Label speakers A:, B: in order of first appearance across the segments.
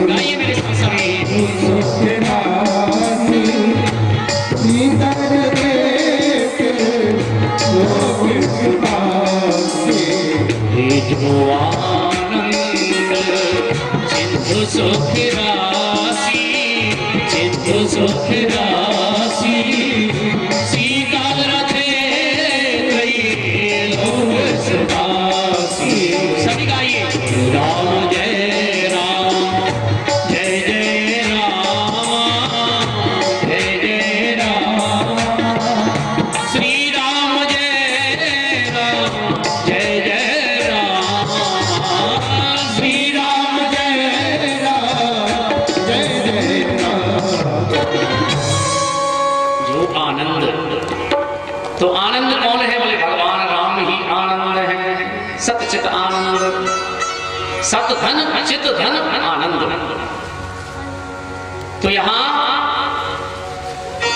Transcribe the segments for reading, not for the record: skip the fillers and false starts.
A: गाइए मेरे साथ सिंधु सुख राशि, सिंधु सुख राशि, सीता रथे कई लोग सुदासी। सभी गाइए राम जय राम, जय जय राम, जय जय राम, श्री राम जय राम, जय जय राम, श्री राम जय राम, जय जय राम। जो आनंद, तो आनंद कौन है? बोले भगवान राम ही आनंद है। सत चित आनंद, सत धन चित धन आनंद। तो यहां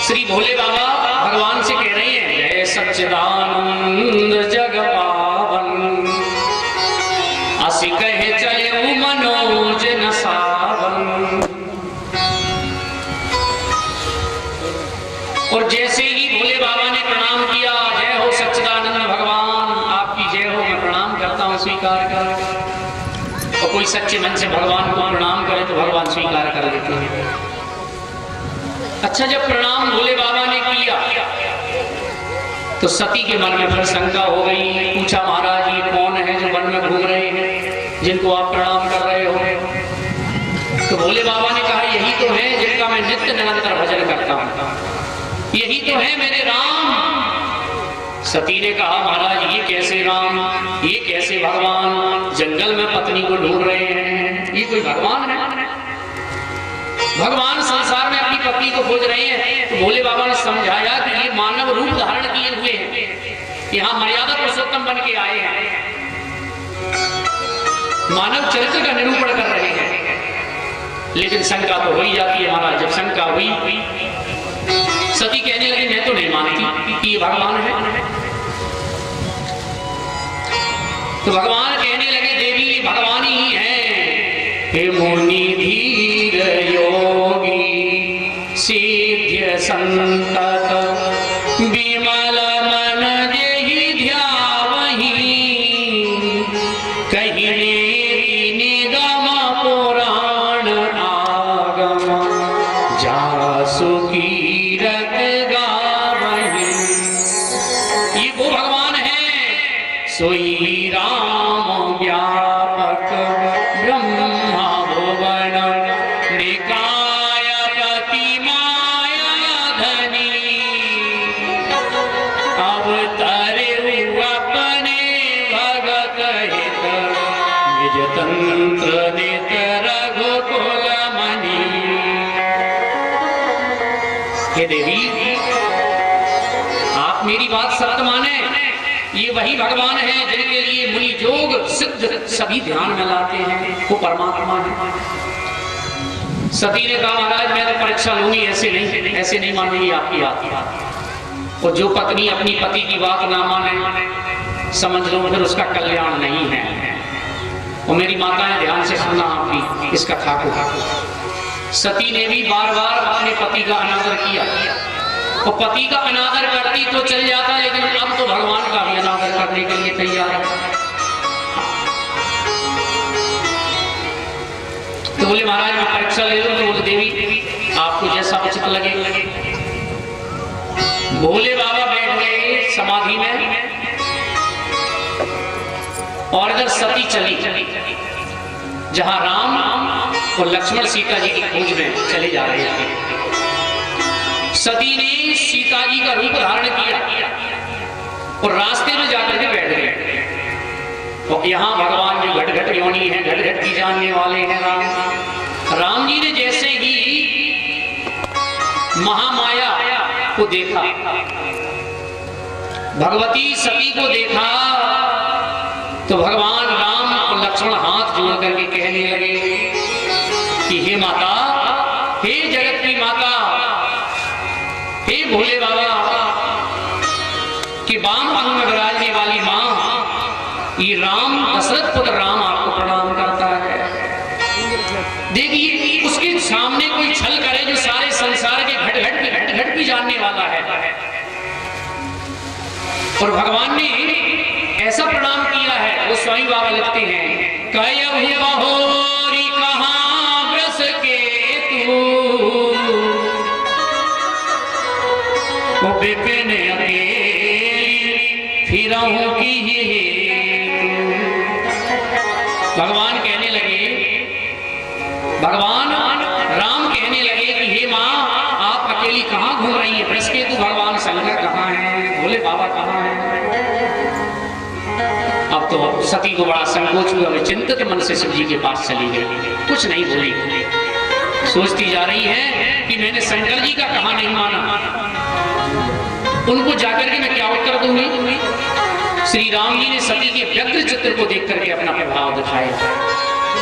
A: श्री भोले बाबा भगवान से कह रहे हैं, जय सच्चिदानंद जग पावन, असि कहे चले मनोज न सावन। और जैसे ही भोले बाबा ने प्रणाम किया, जय हो सच्चिदानंद भगवान, आपकी जय हो, मैं प्रणाम करता हूं, स्वीकार कर। और कोई सच्चे मन से भगवान को प्रणाम करे तो भगवान स्वीकार कर लेते हैं। अच्छा, जब प्रणाम भोले बाबा ने किया तो सती के मन में फिर शंका हो गई। पूछा, महाराज ये कौन है जो वन में घूम रहे हैं, जिनको आप प्रणाम कर रहे हो? तो भोले बाबा ने कहा, यही तो है जिनका मैं नित्य निरंतर भजन करता हूं, यही तो है मेरे राम। सती ने कहा, महाराज ये कैसे राम, ये कैसे भगवान, जंगल में पत्नी को ढूंढ रहे हैं, ये कोई भगवान है? भगवान संसार में अपनी पत्नी को खोज रहे हैं। तो भोले बाबा ने समझाया कि ये मानव रूप धारण किए हुए हैं, यहाँ मर्यादा पुरुषोत्तम बन के आए हैं, मानव चरित्र का निरूपण कर रहे हैं। लेकिन शंका तो हो ही जाती है महाराज। जब शंका हुई, सती कहने लगी, मैं तो नहीं मानती कि ये भगवान है। तो भगवान कहने लगे, देवी ये भगवान ही है। हे मुनि धीर योगी सिद्ध संतत, विमल मन जेहि ध्यावहि, कहिने निगम पुराण आगम, जासु कीरत गावहि। ये वो भगवान है, सोई राम व्यापक ब्रह्मा भुवन, निकाय पति माया धनी, अवतरे अपने भगत हित, निज तंत्र नित रघुकुल मणि। हे देवी, आप मेरी बात सत्य माने, ये वही भगवान है जिनके लिए मुनि जोग सिद्ध सभी ध्यान में लाते हैं, वो परमात्मा है। सती ने कहा, महाराज मैं तो परीक्षा लूंगी, ऐसे नहीं मानेगी आपकी बात। और जो पत्नी अपनी पति की बात ना माने, समझ लो फिर उसका कल्याण नहीं है। और मेरी माता ने ध्यान से सुना आपकी इस कथा को। सती ने भी बार बार अपने पति का अनादर किया, और पति का अनादर करती तो चल जाता, लेकिन अब तो भगवान का भी अनादर करने के लिए तैयार है। तो बोले, महाराज मैं परीक्षा ले लूं? तो बोले, देवी आपको जैसा उचित लगे। भोले बाबा बैठ गए समाधि में, और इधर सती चली, जहां राम और लक्ष्मण सीता जी की खोज में चले जा रहे थे। सती ने सीता जी का रूप धारण किया और रास्ते में जाकर के बैठ गए। और यहाँ भगवान जो घट घट योनि है, घट घट की जानने वाले हैं राम जी ने जैसे ही महामाया को देखा, भगवती सती को देखा, तो भगवान राम और लक्ष्मण हाथ जोड़ करके कहने लगे कि हे माता, हे जगत की माता, हे भोले बाबा, कि वाम अंग में विराजने वाली मां, ये राम दशरथ पुत्र राम आपको प्रणाम करता है। देखिए उसके सामने कोई छल करे जो सारे संसार के घट घट भी जानने वाला है, और भगवान ने ऐसा प्रणाम किया है। वो स्वामी बाबा लिखते हैं, कयहु बहोरी कहाँ व्रस के तू, वो विपिन अकेली फिरहु की भगवान कहने लगे, भगवान राम कहने लगे कि हे माँ आप अकेली कहाँ घूम रही है, व्रस के तू भगवान शंकर कहाँ है, भोले बाबा कहाँ है। अब तो सती को बड़ा संकोच हुआ, वे चिंतित मन से शिव जी के पास चली गई, कुछ नहीं बोली, सोचती जा रही है कि मैंने शंकर जी का कहा नहीं माना, उनको जाकर के मैं क्या उत्तर दूंगी। श्री राम जी ने सती के व्यग्र चित्र को देख करके अपना प्रभाव दिखाया।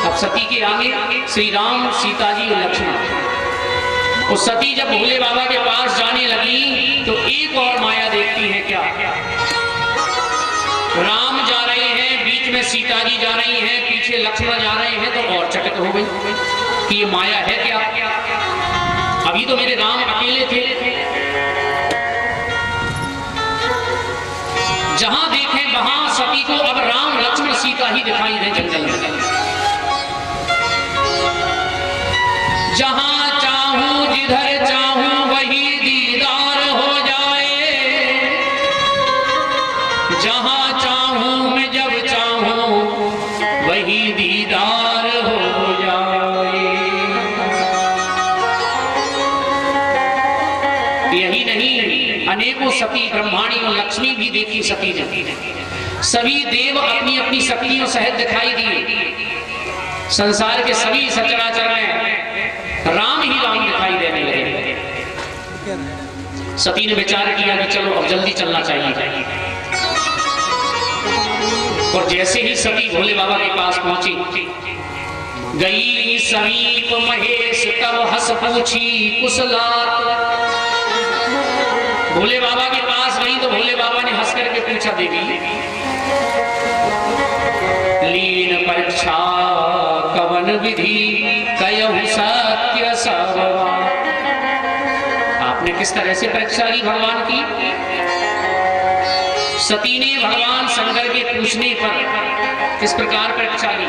A: अब सती के आगे श्री राम, सीता जी और लक्ष्मण। और सती जब भोले बाबा के पास जाने लगी तो एक और माया देखती है, क्या राम जा रहे हैं, बीच में सीता जी जा रही हैं, पीछे लक्ष्मण जा रहे हैं, तो और चकित हो गई कि ये माया है क्या, अभी तो मेरे राम अकेले थे। जहां देखें वहां सती को अब राम लक्ष्मण सीता ही दिखाई दे जंगल में। जहां चाहूं जिधर चाहूं वही दीदार हो जाए, जहां चाहूं मैं जब चाहूं वही दीदार हो जाए। यही नहीं, अनेकों सती ब्रह्माणी और लक्ष्मी भी देखी सती ने, सभी देव अपनी अपनी शक्तियों सहित दिखाई दिए। संसार के सभी सचराचर में राम ही राम दिखाई देने लगे। सती ने विचार किया कि चलो अब जल्दी चलना चाहिए, और जैसे ही सती भोले बाबा के पास पहुंची, गई समीप महेश तब हंस पूछी कुशलात। भोले बाबा के पास गई तो भोले बाबा ने हंस करके पूछा, देवी लीन परीक्षा कवन विधि कयहु सत्य सब। आपने किस तरह से परीक्षा ली भगवान की। सती ने भगवान शंकर के पूछने पर किस प्रकार परीक्षा ली,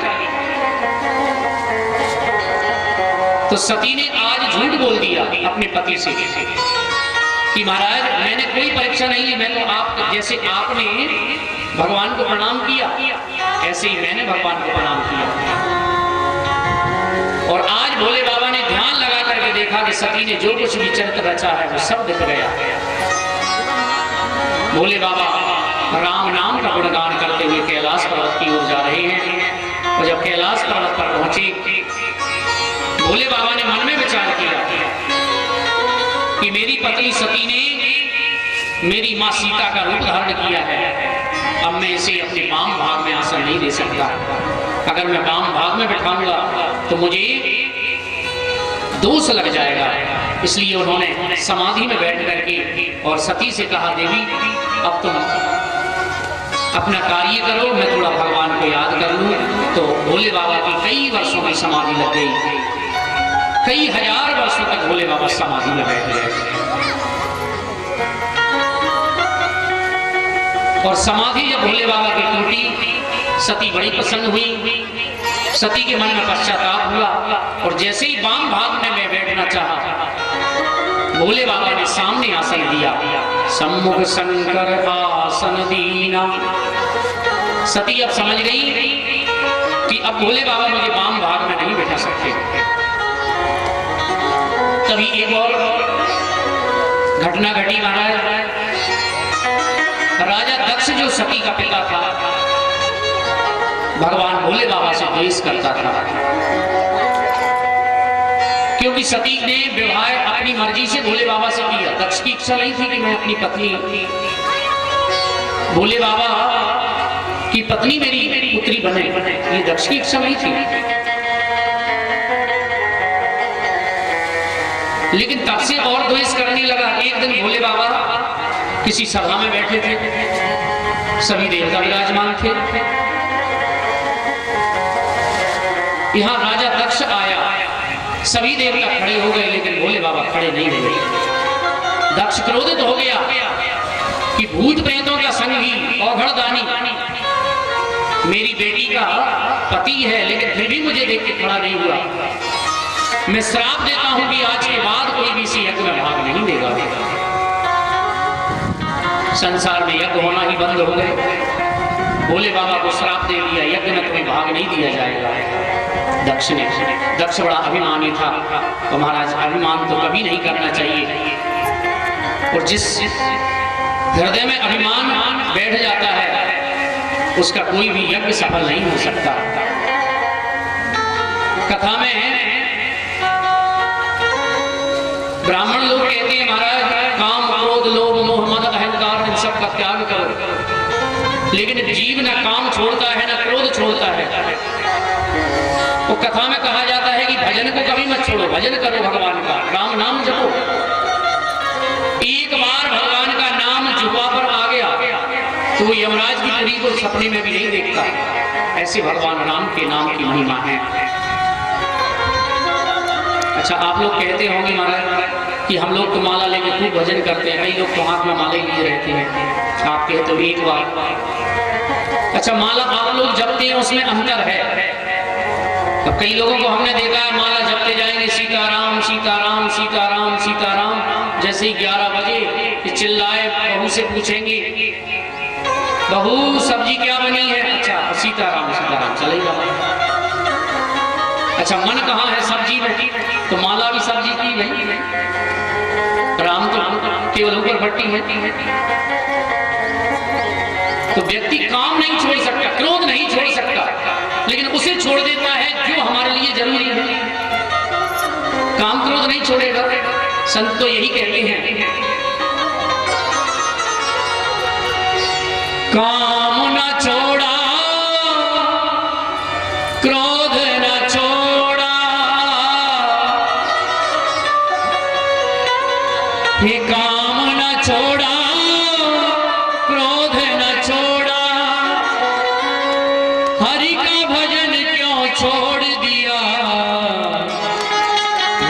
A: तो सती ने आज झूठ बोल दिया अपने पति से कि महाराज मैंने कोई परीक्षा नहीं ली, मैं तो आप जैसे आपने भगवान को प्रणाम किया ऐसे ही मैंने भगवान को प्रणाम किया। और आज भोले बाबा ने ध्यान लगा करके देखा कि सती ने जो कुछ भी चरित्र रचा है वो सब दिख गया। भोले बाबा राम नाम का गुणगान करते हुए कैलाश पर्वत की ओर जा रहे हैं, और जब कैलाश पर्वत पर पहुंचे भोले बाबा ने मन में विचार किया कि मेरी पत्नी सती ने मेरी मां सीता का रूप धारण किया है, अब मैं इसे अपने वाम भाग में आसन नहीं दे सकता। अगर मैं वाम भाग में बिठाऊंगा तो मुझे दोष लग जाएगा। इसलिए उन्होंने समाधि में बैठ करके और सती से कहा, देवी अब तुम अपना कार्य करो, मैं थोड़ा भगवान को याद कर लूं। तो भोले बाबा की कई वर्षों की समाधि लग गई, कई हजार वर्षों तक भोले बाबा समाधि में बैठ गए। और समाधि जब भोले बाबा की टूटी, सती बड़ी प्रसन्न हुई। सती के मन में पश्चाताप हुआ, और जैसे ही वाम भाग में मैं बैठना चाहा, भोले बाबा ने सामने आसन दिया। सम्मुख शंकर आसन दीना। सती अब समझ गई कि अब भोले बाबा मुझे वाम भाग में नहीं बैठा सकते। तभी एक और घटना घटी महाराज। राजा दक्ष जो सती का पिता था, भगवान भोले बाबा से द्वेष करता था, क्योंकि सती ने विवाह अपनी मर्जी से भोले बाबा से किया। दक्ष की इच्छा नहीं थी कि मैं अपनी पत्नी भोले बाबा की पत्नी मेरी पुत्री बने, ये दक्ष की इच्छा नहीं थी। लेकिन तब से और द्वेष करने लगा। एक दिन भोले बाबा किसी सभा में बैठे थे, सभी देवता विराजमान थे। यहां राजा दक्ष आया सभी देवता खड़े हो गए, लेकिन भोले बाबा खड़े नहीं हुए। दक्ष क्रोधित हो गया कि भूत प्रेतों का संगी औघड़दानी मेरी बेटी का पति है, लेकिन फिर भी मुझे देख के खड़ा नहीं हुआ। मैं श्राप देता हूं कि आज के बाद कोई भी इसी यज्ञ में भाग नहीं देगा। संसार में यज्ञ होना ही बंद हो गए। भोले बाबा को श्राप दे दिया, यज्ञ में तुम्हें भाग नहीं दिया जाएगा। दक्ष ने, दक्ष बड़ा अभिमानी था, तो महाराज अभिमान तो कभी नहीं करना चाहिए, और जिस हृदय में अभिमान बैठ जाता है उसका कोई भी यज्ञ सफल नहीं हो सकता। कथा में ब्राह्मण लोग कहते हैं महाराज काम क्रोध लोभ मोह मद अहंकार इन सब का त्याग करो, लेकिन जीव न काम छोड़ता है न क्रोध छोड़ता है। वो कथा में कहा जाता है कि भजन को कभी मत छोड़ो, भजन करो भगवान का, राम नाम जपो। एक बार भगवान का नाम जुबा पर आ गया तो यमराज की पुरी को सपने में भी नहीं देखता। ऐसे भगवान राम के नाम की महिमा है। अच्छा, आप लोग कहते होंगे महाराज कि हम लोग तो माला लेके खूब भजन करते हैं, कई लोग तो हाथ में माला लिए रहते हैं, आप कहते हो एक बार। अच्छा, माला आप लोग जपते हैं उसमें अंतर है। तो कई लोगों को हमने देखा है माला जपते जाएंगे सीताराम सीताराम सीताराम सीताराम, जैसे ही 11 बजे चिल्लाए बहू से पूछेंगे बहू सब्जी क्या बनी है, अच्छा सीताराम सीताराम चलेगा। अच्छा, मन कहाँ है सब्जी में, तो माला भी सब्जी की नहीं, राम तो केवल ऊपर भट्टी है। तो व्यक्ति काम नहीं छोड़ सकता, क्रोध नहीं छोड़ सकता, लेकिन उसे छोड़ देता है जो हमारे लिए जरूरी है। काम क्रोध नहीं छोड़ेगा। संत तो यही कहते हैं काम न छोड़ा क्रोध न छोड़ा, हे काम न छोड़ा क्रोध न छोड़ा, हरि का भजन क्यों छोड़ दिया,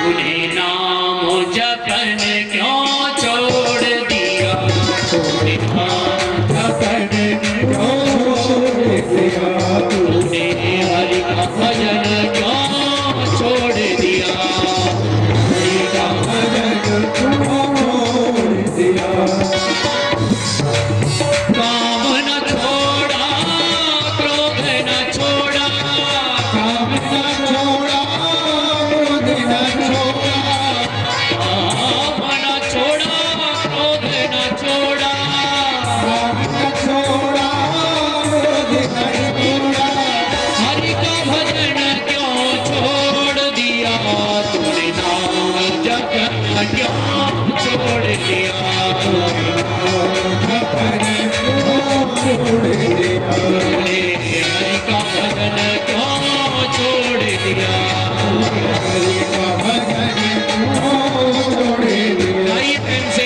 A: उन्हें नाम जपन क्यों छोड़ दिया, उन्हें नाम जपन क्यों छोड़ दिया, उन्हें हरि का भजन क्यों छोड़ दिया, हरि का भजन क्यों छोड़ दिया। काम न छोड़ा क्रोध न छोड़ा, काम न छोड़ा क्रोध न छोड़ा, काम न छोड़ा क्रोध न छोड़ा, काम न छोड़ा क्रोध न छोड़ा, हरि का भजन क्यों छोड़ दिया, तूने नाम जपन क्यों छोड़ दिया, छोड़ दिया, हरि का भजन क्यों छोड़ दिया, हरि का भजन क्यों छोड़ दिया। आइए प्रेम से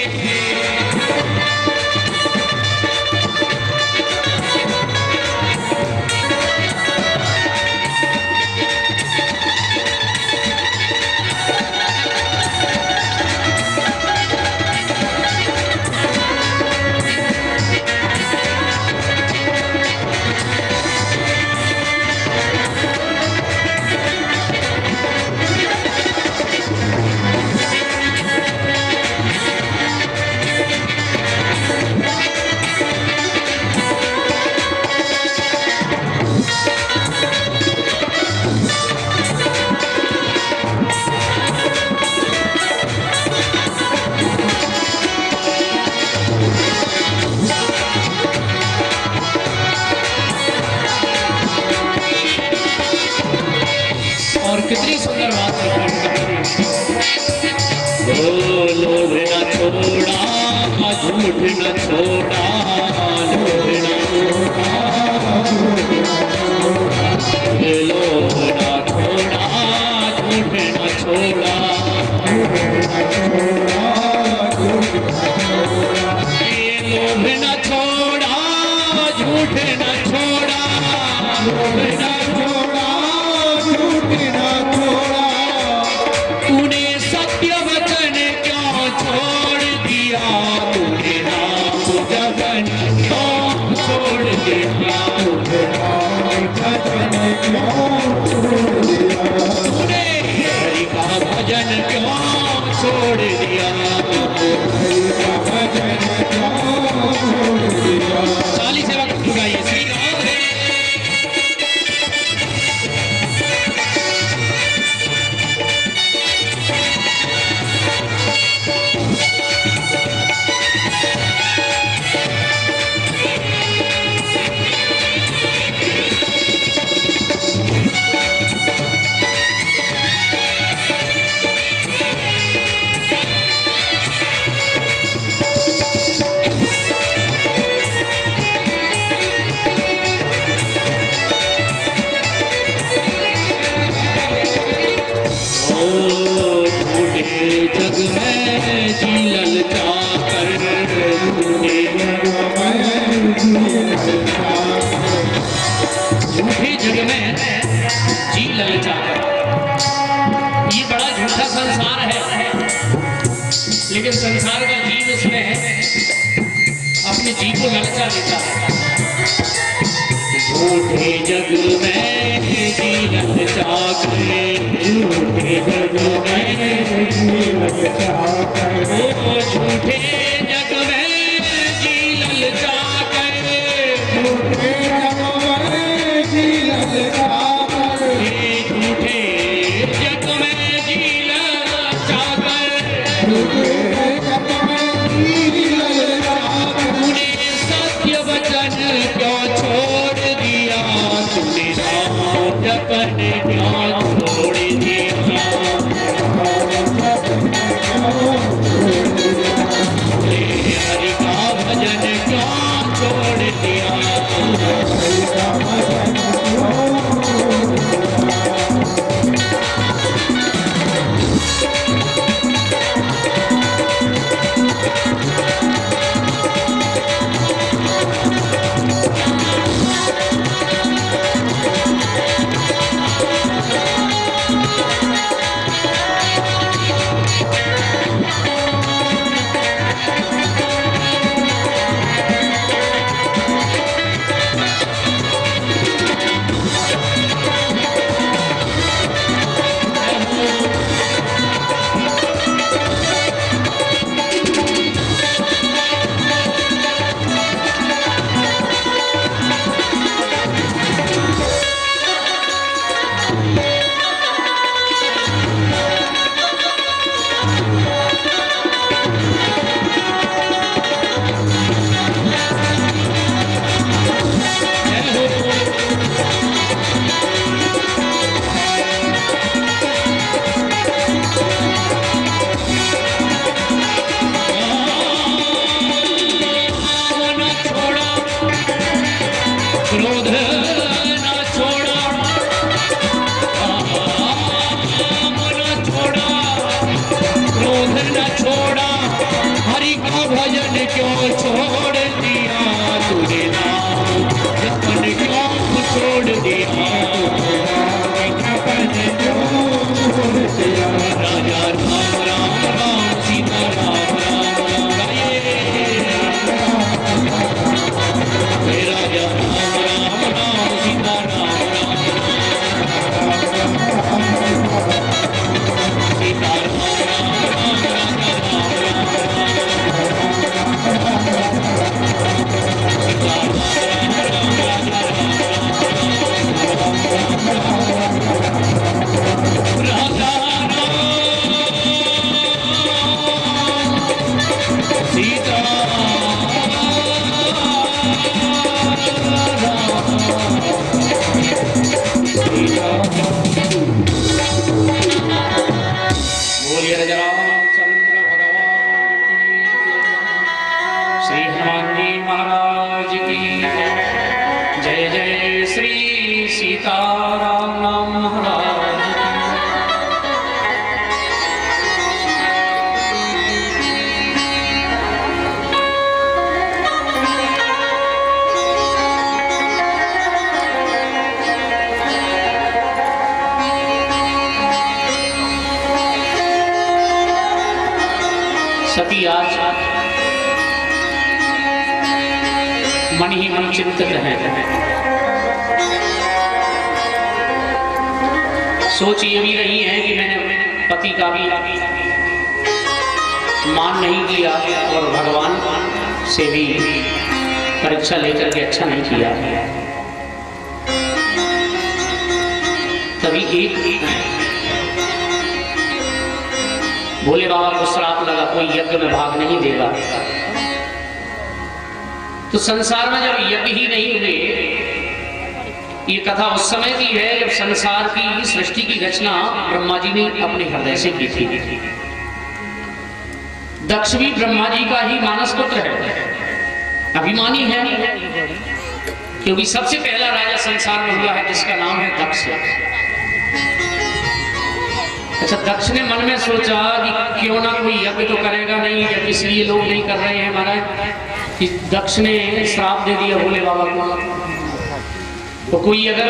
A: कितनी सुंदर बात है। लोभ न छोड़ा झूठ न छोड़ा, लोभ न छोड़ा लोभ न छोड़ा झूठ न छोड़ा, लोभ न छोड़ा झूठ न छोड़ा, लोभ न छोड़ा झूठ न छोड़ा, तूने हरि का भजन क्यों छोड़ दिया। ताली से वक्त गाइए श्री राम है। झूठे जग में जी ललचा कर। ये बड़ा झूठा संसार है, लेकिन संसार का जीव इसमें अपने जी को ललचा लेता है। झूठे जग में जी ललचा कर, झूठे जग में जी ललचा कर, झूठे जग में जी ललचा कर, झूठे जग में जी ललचा कर, झूठे जग में जी ललचा कर, झूठे जग में जी ललचा कर। तूने सत्य वचन क्यों छोड़ दिया, तूने नाम जपन क्यों छोड़ दिया। हरि का भजन क्यों छोड़ दिया। सती आज मन ही मन चिंतित है। सोच ये भी रही है कि मैंने पति का भी मान नहीं किया और भगवान से भी परीक्षा लेकर के अच्छा नहीं किया। तभी एक भोले बाबा को श्राप लगा, कोई यज्ञ में भाग नहीं देगा। तो संसार में जब यज्ञ ही नहीं हुए, ये कथा उस समय की है जब संसार की सृष्टि की रचना ब्रह्मा जी ने अपने हृदय से की थी। दक्ष भी ब्रह्मा जी का ही मानस पुत्र है, अभिमानी है, क्योंकि सबसे पहला राजा संसार में हुआ है जिसका नाम है दक्ष। अच्छा, दक्ष ने मन में सोचा कि क्यों ना कोई यज्ञ तो करेगा नहीं, जब इसलिए लोग नहीं कर रहे हैं महाराज, कि दक्ष ने श्राप दे दिया भोले बाबा को। तो कोई अगर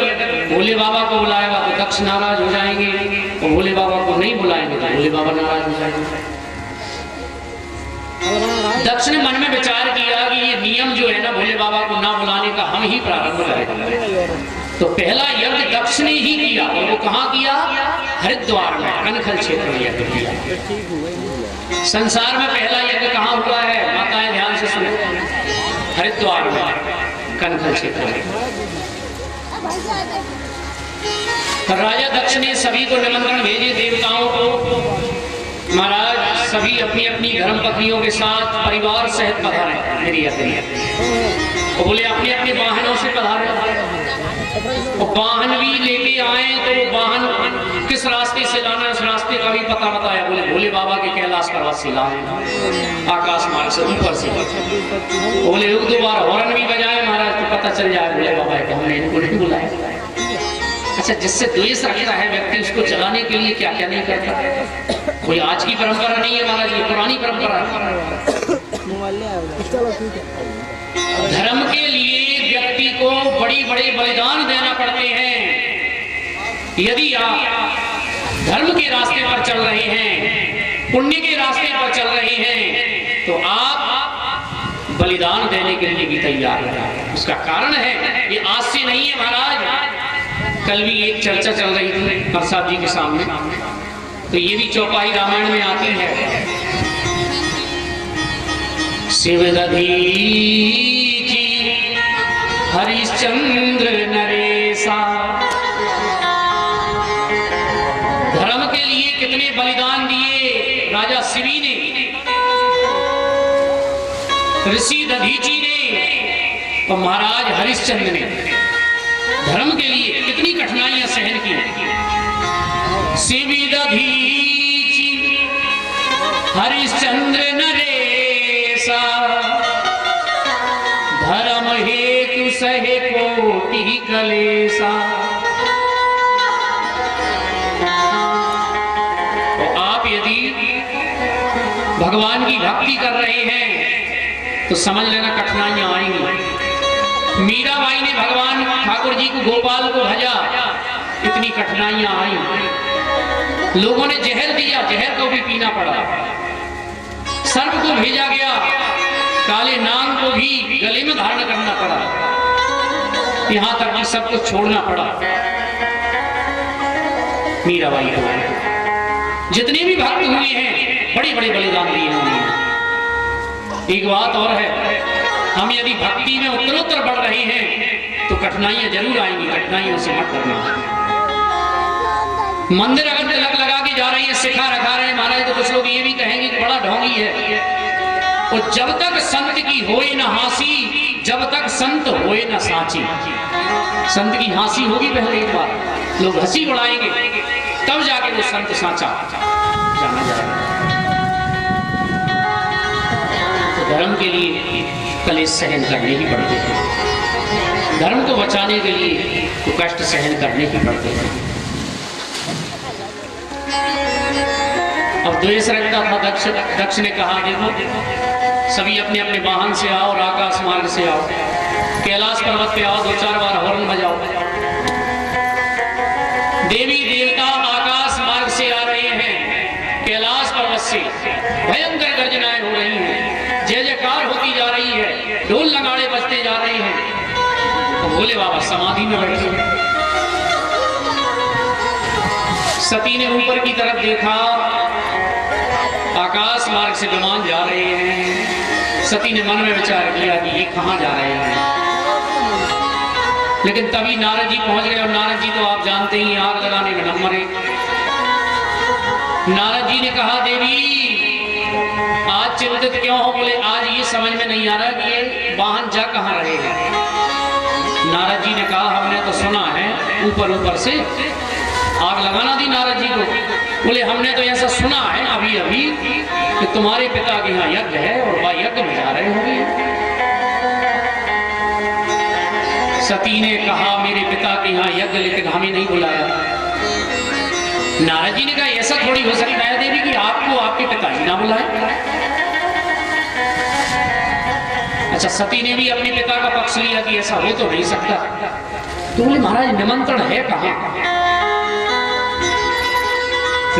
A: भोले बाबा को बुलाएगा तो दक्ष नाराज हो जाएंगे, और भोले बाबा को नहीं बुलाएंगे तो भोले बाबा नाराज हो जाएंगे। दक्ष ने मन में विचार किया कि ये नियम जो है ना भोले बाबा को ना बुलाने का, हम ही प्रारंभ करेंगे। तो पहला यज्ञ दक्ष ने ही किया, और वो कहाँ किया? हरिद्वार में, कनखल क्षेत्र में यज्ञ किया। संसार में पहला यज्ञ कहाँ हुआ है? माताएं ध्यान से सुनो, हरिद्वार में, कनखल क्षेत्र में। राजा दक्ष ने सभी को निमंत्रण भेजे, देवताओं को। महाराज सभी अपनी अपनी धर्म पत्नियों के साथ परिवार सहित पधारे मेरी यज्ञ। वो बोले अपने अपने वाहनों से पधारे, और वाहन भी लेके आए तो वो वाहन किस रास्ते से लाना है उस रास्ते का भी पता बताया। बोले भोले बाबा के कैलाश पर्वत से लाए, आकाश मार्ग से, ऊपर से। बोले एक दो बार हॉर्न भी बजाए महाराज तो पता चल जाए भोले बाबा कि हमने इनको नहीं बुलाया। अच्छा, जिससे द्वेष रखता है व्यक्ति उसको चलाने के लिए क्या क्या नहीं करता। कोई आज की परंपरा नहीं है महाराज, ये पुरानी परंपरा है। धर्म के लिए व्यक्ति को बड़ी बड़े बलिदान देना पड़ते हैं। यदि आप धर्म के रास्ते पर चल रहे हैं, पुण्य के रास्ते पर चल रहे हैं, तो आप बलिदान देने के लिए भी तैयार हैं। उसका कारण है, ये आज से नहीं है महाराज। कल भी एक चर्चा चल रही थी प्रसाद जी के सामने, तो ये भी चौपाई रामायण में आती है। शिव दधीचि हरिश्चंद्र नरेशा। धर्म के लिए कितने बलिदान दिए राजा शिवी ने, ऋषि दधीचि ने, और महाराज हरिश्चंद्र ने धर्म के लिए कितनी कठिनाइयां सहन की। शिवी दधीचि हरिश्चंद्र नरेशा, धर्म हेतु सहे कोटि कलेशा। तो आप यदि भगवान की भक्ति कर रहे हैं तो समझ लेना कठिनाइयां आएंगी। मीराबाई ने भगवान ठाकुर जी को, गोपाल को भजा, इतनी कठिनाइयां आई। लोगों ने जहर दिया, जहर को भी पीना पड़ा। सर्प को भेजा गया, काले नाग को भी गले में धारण करना पड़ा, यहां तक कि सब कुछ छोड़ना पड़ा मीराबाई को। जितने भी भक्त हुए हैं बड़े बड़े बलिदान दिए उन्होंने। एक बात और है, हम यदि भक्ति में उत्तरोत्तर बढ़ रहे हैं तो कठिनाइयां जरूर आएंगी, कठिनाइयों से मत डरना। मंदिर अगर तिलक लगा के जा रही है, सिखा रखा रहे हैं महाराज, तो कुछ लोग ये भी कहेंगे कि बड़ा ढोंगी है। और जब तक संत की होए न हासी, जब तक संत होए न साची। संत की हासी होगी पहले एक बार, लोग हंसी उड़ाएंगे, तब जाके वो संत साचा जाना जाएगा। तो धर्म के लिए कलेश सहन करने ही पड़ते हैं, धर्म को बचाने के लिए तो कष्ट सहन करने ही पड़ते हैं। अब द्वेष रखता था दक्ष ने कहा, देखो सभी अपने अपने वाहन से आओ और आकाश मार्ग से आओ, कैलाश पर्वत पे आओ, 2-4 बार हॉर्न बजाओ। देवी देवता आकाश मार्ग से आ रहे हैं, कैलाश पर्वत से भयंकर गर्जनाएं हो रही हैं, जय जयकार होती जा रही है, ढोल नगाड़े बजते जा रहे हैं। तो भोले बाबा समाधि में बैठे। सती ने ऊपर की तरफ देखा, आकाश मार्ग से विमान जा रहे हैं। सती ने मन में विचार किया कि ये कहां जा रहे हैं, लेकिन तभी नारद जी पहुंच गए। और नारद जी तो आप जानते ही आग लगाने में नंबर है। नारद जी ने कहा, देवी आज चिंतित क्यों हो? बोले आज ये समझ में नहीं आ रहा कि ये वाहन जा कहां रहे हैं। नारद जी ने कहा, हमने तो सुना है ऊपर ऊपर से आग लगाना दी नारद जी को। बोले हमने तो ऐसा सुना है अभी अभी कि तुम्हारे पिता के यहाँ यज्ञ है और वह यज्ञ में जा रहे होंगे। सती ने कहा, मेरे पिता के यहाँ यज्ञ, लेकिन हमें नहीं बुलाया। नारद जी ने कहा, ऐसा थोड़ी हो सकता है देवी कि आपको आपके पिताजी ना बुलाए। अच्छा, सती ने भी अपने पिता का पक्ष लिया कि ऐसा हो तो नहीं सकता। तो बोले महाराज निमंत्रण है कहां?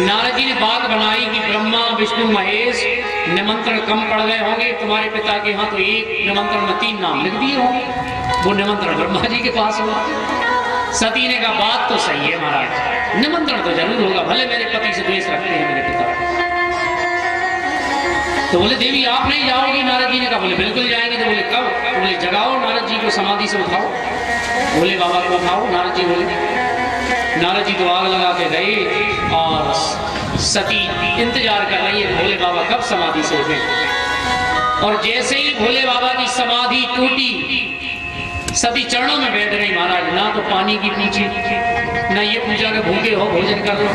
A: नारद जी ने बात बनाई कि ब्रह्मा विष्णु महेश निमंत्रण कम पड़ गए होंगे तुम्हारे पिता के यहाँ, तो एक निमंत्रण में 3 नाम लिख दिए होंगे। वो निमंत्रण ब्रह्मा जी के पास हुआ। सती ने कहा, बात तो सही है महाराज, निमंत्रण तो जरूर होगा, भले मेरे पति से द्वेष रखते हैं मेरे पिता। तो बोले देवी आप नहीं जाओगी? नारद जी ने कहा, बोले बिल्कुल जाएंगे। तो बोले कब? तो बोले जगाओ नारद जी को, समाधि से उठाओ। भोले बाबा को उठाओ। नारद जी बोले। नारद जी तो आग लगा के गए और सती इंतजार कर रही है भोले बाबा कब समाधि से उठे। और जैसे ही भोले बाबा की समाधि टूटी, सती चरणों में बैठ गई। महाराज ना तो पानी की पूछी, ना ये पूछा कि भूखे हो भोजन कर लो।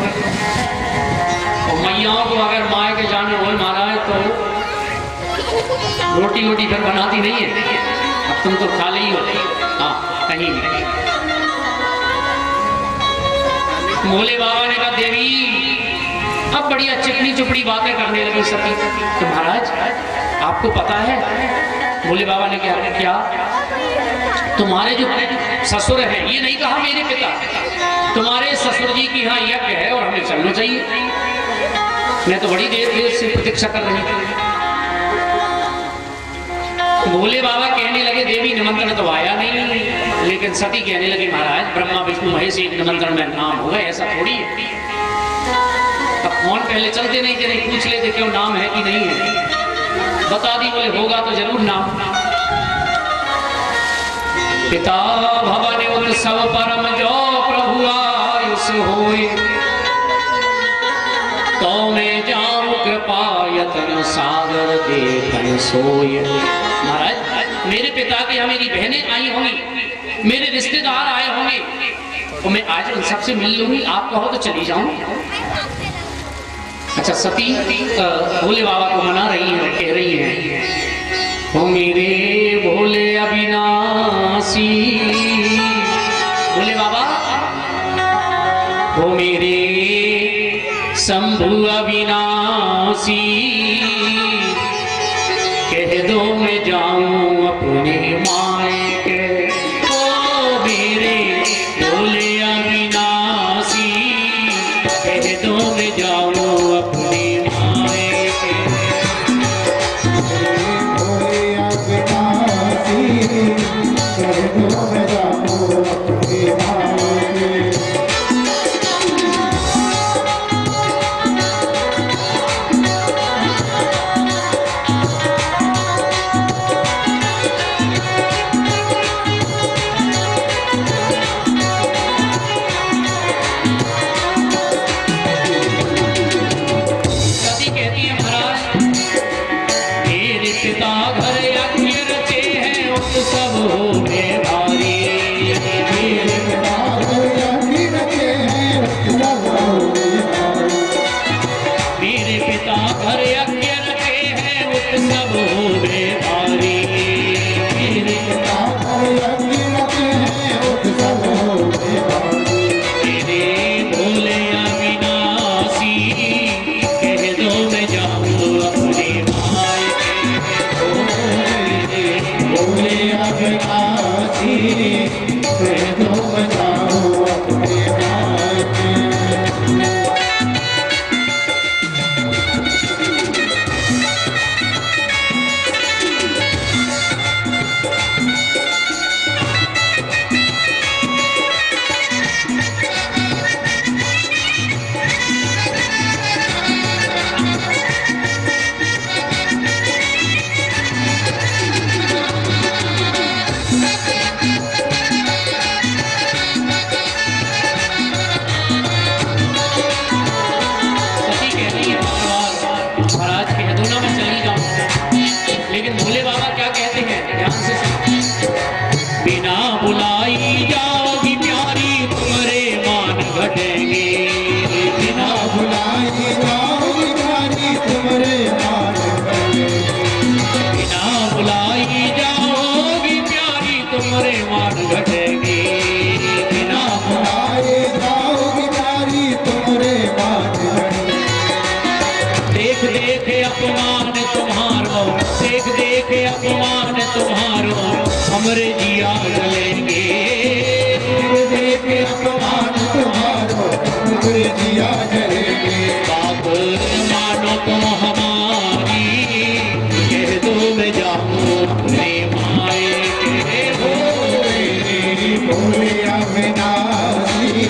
A: और मैयाओं को अगर माए के जाने हो महाराज तो रोटी वोटी फिर बनाती नहीं है, अब तुम तो खा ली हो। हाँ कहीं नहीं। भोले बाबा ने कहा, देवी अब बढ़िया चिपड़ी चुपड़ी बातें करने लगी सती। तो महाराज आपको पता है? भोले बाबा ने क्या तुम्हारे जो ससुर है, ये नहीं कहा मेरे पिता, तुम्हारे ससुर जी की यहाँ यज्ञ है और हमें चलना चाहिए। मैं तो बड़ी देर से प्रतीक्षा कर रही थी। भोले बाबा कहने लगे, देवी निमंत्रण तो आया नहीं। लेकिन सती कहने लगी, महाराज ब्रह्मा विष्णु महेश एक निमंत्रण में नाम होगा, ऐसा थोड़ी है। अब कौन पहले चलते नहीं थे, नहीं पूछ लेते क्यों नाम है कि नहीं है। बता दी, बोले होगा तो जरूर नाम। पिता भवन उत्सव परम जो प्रभु आयुष होए, तो मैं जाऊं कृपा यतन सागर देखन सोए। महाराज मेरे पिता के यहाँ मेरी बहनें आई होंगी, मेरे रिश्तेदार आए होंगे, तो मैं आज उन सबसे मिल लूंगी। आप कहो तो चली जाऊं। अच्छा, सती भोले बाबा को मना रही है, कह रही है, हो मेरे भोले अविनाशी, भोले बाबा हो मेरे शंभु अविनाशी, कह दो मैं जाऊं अपने मायके। ओ मेरे भोले अविनाशी, कह दो मैं जाऊं अपने मायके। भोले अविनाशी, कह दो मैं जाऊं अपने मायके। अपमान तुम्हारो, देख देख अपमान तुम्हारो हमरे जिया जलेंगे।
B: देख अपमान तुम्हारो हमरे जिया जलेंगे।
A: बाप मानो तुम हमारी, कह दो मैं जाऊं अपने माए के।
B: बोले अविनाशी,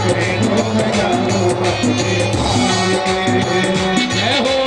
B: कह दो मैं जाऊं अपने माए के।
A: जय हो।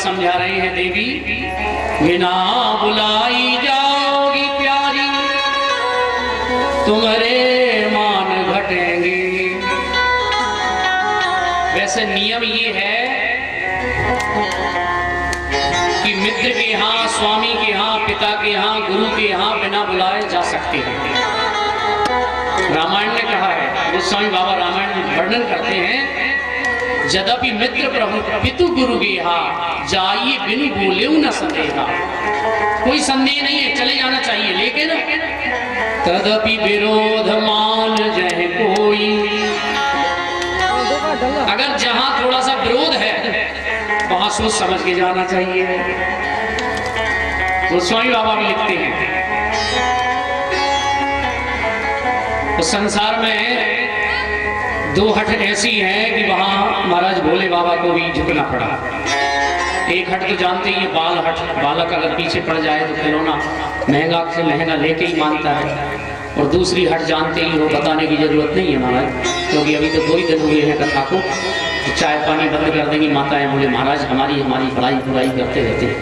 A: समझा रहे हैं देवी, बिना बुलाई जाओगी प्यारी, तुम्हारे मान घटेंगे। वैसे नियम ये है कि मित्र के यहाँ, स्वामी के यहाँ, पिता के यहाँ, गुरु के यहाँ बिना बुलाए जा सकते हैं। रामायण ने कहा है, गोस्वामी बाबा रामायण में वर्णन करते हैं, यद्यपि मित्र प्रभु पितु गुरु गेहा, जाइए बिनु बोले न संदेहा। कोई संदेह नहीं है, चले जाना चाहिए, लेकिन तदपि विरोध मान जय कोई। अगर जहां थोड़ा सा विरोध है वहां सोच समझ के जाना चाहिए। तो स्वामी बाबा भी लिखते हैं, तो संसार में दो हट ऐसी हैं कि वहां महाराज भोले बाबा को भी झुकना पड़ा। एक हट तो जानते ही, बाल हट, बालक अगर पीछे पड़ जाए तो खिलौना महंगा से महंगा लेके ही मानता है। और दूसरी हट जानते ही हो, बताने की जरूरत नहीं है महाराज, क्योंकि अभी तो 2 ही दिन हुए हैं कथा को। तो चाय पानी बंद कर देंगी माताएं, बोले महाराज हमारी बड़ाई बुराई करते रहते हैं।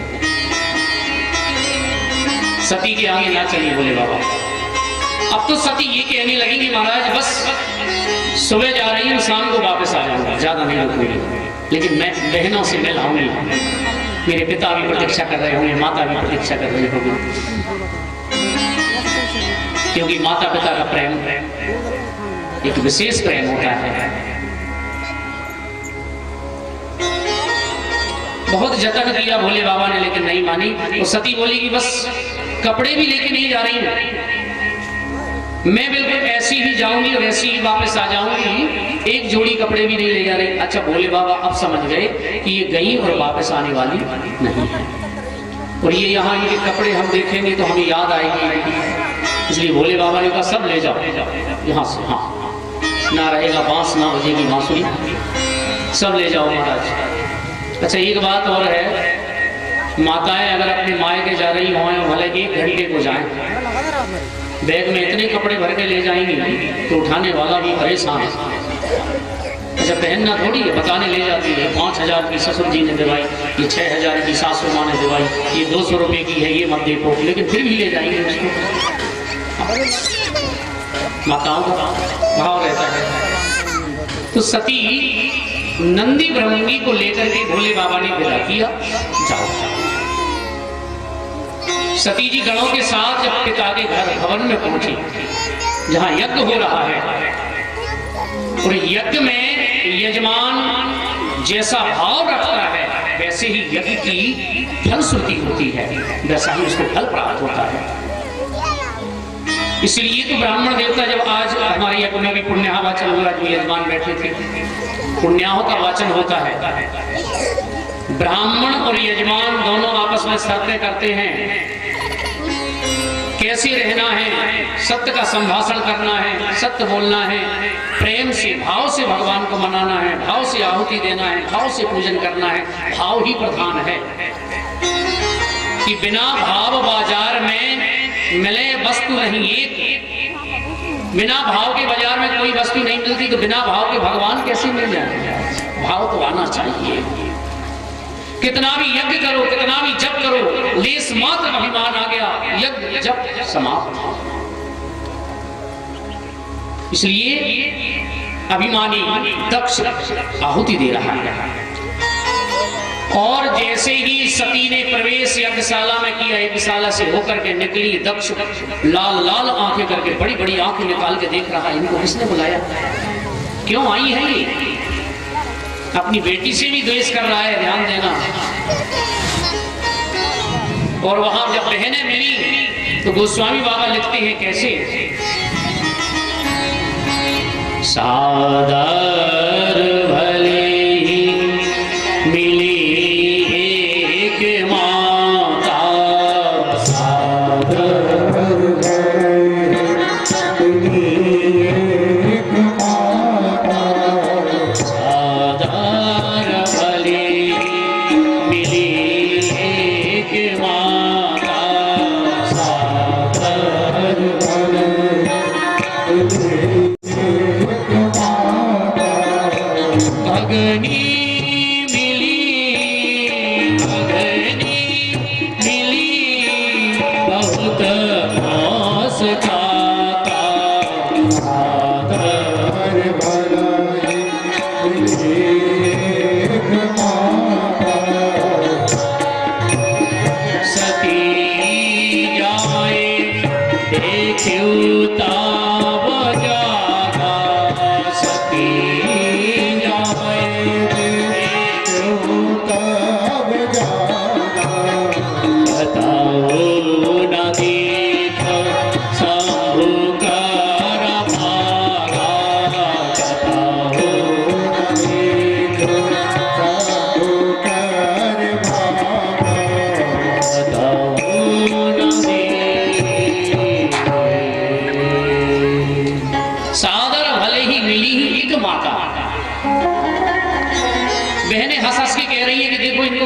A: सती के आगे ना चलिए बोले बाबा। अब तो सती ये कहने लगेंगी, महाराज बस सुबह जा रही हूँ, शाम को वापस आ जाऊंगा, ज्यादा नहीं रुकूंगी, लेकिन मैं बहनों से मिल आऊंगी। मेरे पिता भी प्रतीक्षा कर रहे होंगे, माता भी प्रतीक्षा कर रही होगी, क्योंकि माता पिता का प्रेम एक विशेष प्रेम होता है। बहुत जतन किया भोले बाबा ने, लेकिन नहीं मानी। तो सती बोली कि बस कपड़े भी लेके नहीं जा रही हूँ, मैं बिल्कुल ऐसी ही जाऊंगी और ऐसी ही वापस आ जाऊंगी, एक जोड़ी कपड़े भी नहीं ले जा रही। अच्छा, भोले बाबा अब समझ गए कि ये गई और वापस आने वाली नहीं है, और ये यहाँ इनके कपड़े हम देखेंगे तो हमें याद आएगी। इसलिए भोले बाबा ने कहा सब ले जाओ यहाँ से, हाँ ना रहेगा बांस, ना बजेगी बांसुरी, सब ले जाओ महाराज। अच्छा, एक बात और है, माताएं अगर अपने मायके जा रही हों, भले 1 घंटे को जाएं, बैग में इतने कपड़े भर के ले जाएंगी तो उठाने वाला भी परेशान है। अच्छा, पहनना थोड़ी है, बताने ले जाती है। 5,000 की ससुर जी ने दिवाई, ये 6,000 की सासू माँ ने दिवाई, ये 200 रुपये की है, ये मत देखो, लेकिन फिर भी ले जाएंगे उसको। माताओं का भाव रहता है। तो सती नंदी ब्रह्मंगी को लेकर के भोले बाबा ने विदा किया, जाओ। सती जी गणों के साथ जब पिता के घर भवन में पहुंची, जहां यज्ञ हो रहा है, और यज्ञ में यजमान जैसा भाव रखता है वैसे ही यज्ञ की फलश्रुति होती है, वैसा ही उसको फल प्राप्त होता है। इसलिए तो ब्राह्मण देवता जब आज हमारे यज्ञ में भी पुण्याह वाचन हो रहा है, जो यजमान बैठे थे, पुण्याहों का वाचन होता है। ब्राह्मण और यजमान दोनों आपस में शर्तें करते हैं कैसे रहना है, सत्य का संभाषण करना है, सत्य बोलना है, प्रेम से भाव से भगवान को मनाना है, भाव से आहुति देना है, भाव से पूजन करना है। भाव ही प्रधान है कि बिना भाव बाजार में मिले वस्तु नहीं एक। बिना भाव के बाजार में कोई वस्तु नहीं मिलती, तो बिना भाव के भगवान कैसे मिल जाए? भाव तो आना चाहिए। कितना भी यज्ञ करो, कितना भी जप करो, लेस मात्र अभिमान आ गया, यज्ञ जप समाप्त। इसलिए अभिमानी दक्ष आहुति दे रहा है। और जैसे ही सती ने प्रवेश यज्ञशाला में किया, यज्ञशाला से होकर के निकली, दक्ष लाल लाल आंखें करके, बड़ी बड़ी आंखें निकाल के देख रहा है, इनको किसने बुलाया, क्यों आई है ये? अपनी बेटी से भी द्वेष कर रहा है, ध्यान देना। और वहां जब बहनें मिली तो गोस्वामी बाबा लिखते हैं कैसे, सादर भले ही मिली एक माता, सादर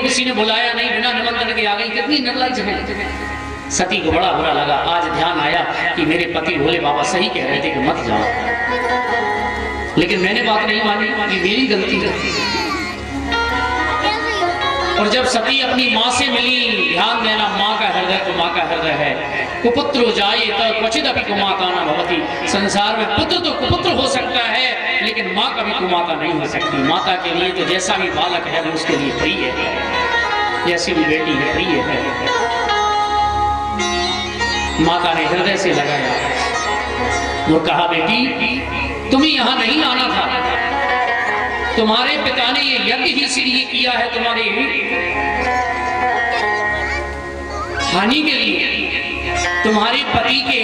A: किसी ने बुलाया नहीं, बिना निमंत्रण के आ गई, कितनी निर्लज्ज है। सती को बड़ा बुरा लगा। आज ध्यान आया कि मेरे पति भोले बाबा सही कह रहे थे कि मत जाओ, लेकिन मैंने बात नहीं मानी कि मेरी गलती है। और जब सती अपनी माँ से मिली, ध्यान देना, माँ का हृदय तो माँ का हृदय है। कुपुत्रो जाये तब क्वचित अपि कुमाता न भवति। संसार में पुत्र तो कुपुत्र हो सकता है, लेकिन माँ कभी कुमाता नहीं हो सकती। माता के लिए तो जैसा भी बालक है वो उसके लिए प्रिय है, जैसी भी बेटी है प्रिय है। माता ने हृदय से लगाया और कहा, बेटी तुम्हें यहाँ नहीं आना था, तुम्हारे पिता ने ये यज्ञ ही इसलिए किया है, तुम्हारे हानि के लिए, तुम्हारे पति के